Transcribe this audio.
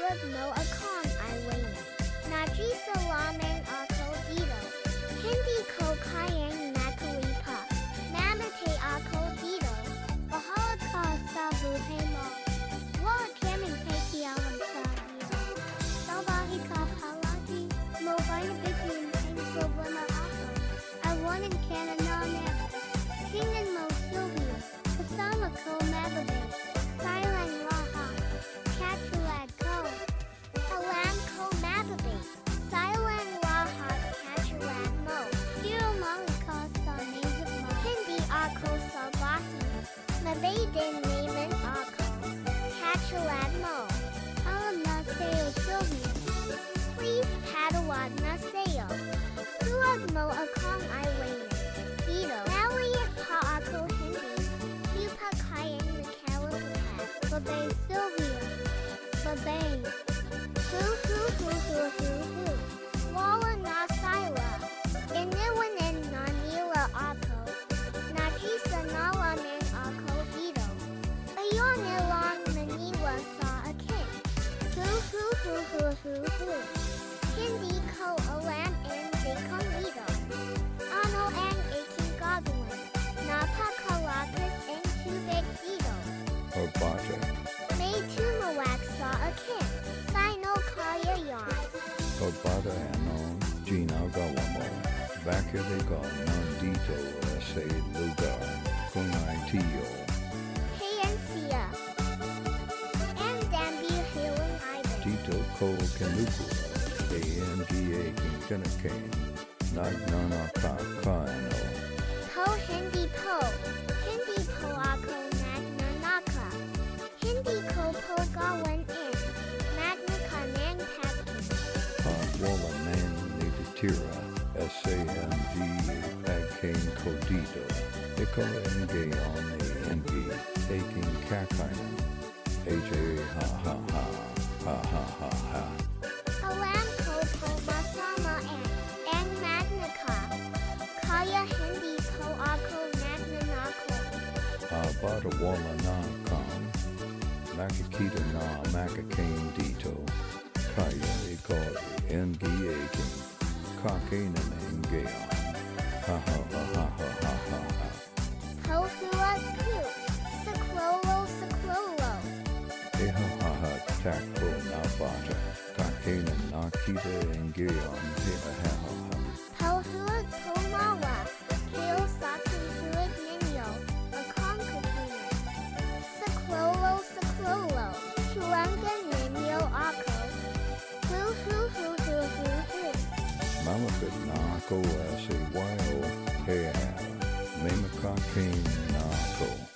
Huwag mo akong iwanan. Naji sa lamang ako dito. Hindi ko kayang nakalipa. Namatay ako dito. Bahala ka sa buhay mo. Wala kaming pakialam sa iyo. Salbahe ka palagi. Mo binibitin ang problema ako. Awanan ka na namin. Tingnan mo Sylvia. Kasama ko mababay. Silent lahat. Katulad ko. Alam ko mababay. Silent lahat. Katulad mo. Tirumang ka sa naisip mo. Hindi ako salbahe. Mabay-din naman ako. Katulad mo. Alam na sa'yo Sylvia. Please patawad na sa'yo. Huwag mo akong iwanan. Dito. Maliit pa ako hindi. Di pa kayang nakalimutan. Babay Sylvia. Babay. Hu. Wala na sila. Iniwanan na nila ako. Nakisa na lamang ako dito. Ayaw nilang maniwa sa akin. Hu. Hindi ko alam ang dekong dito. Ano ang aking gagawin? Napakalakas ang tubig dito. O bata, May tumawag sa akin. Sino kaya yan? o bata ano, ginagawa mo. Bakit ikaw nandito sa lugar kung ay tiyo? Hayan siya. Ang dambi hilang iban. Dito ko kanukura, ANGA kinakain, nagnanakakaano. Po. Hindi po ako nagnanaka. Hindi ko po gawan in. Magna ka ng pagkin. Pag wala man nititira, SANGA pagkain ko dito. Ikaw ang gayon ANG, aking kakain. HA ha. Alam ko po masama ang magna ka. Kaya hindi po ako nagnanako. Bata wala na kang makikita na makakain dito. Kaya ikaw ang aking kakainan ang gayon. Ha. Po huwag po. Sa klolo. Takbo na bata. Kakainan na kita ang gayon. Ha. Po huwag po mawa. Kayo sa huwag ninyo. Akong kakinan. Sa klolo. Tuwangan ninyo ako. Hu. Malapit na ako sa wild. May makakain na ako.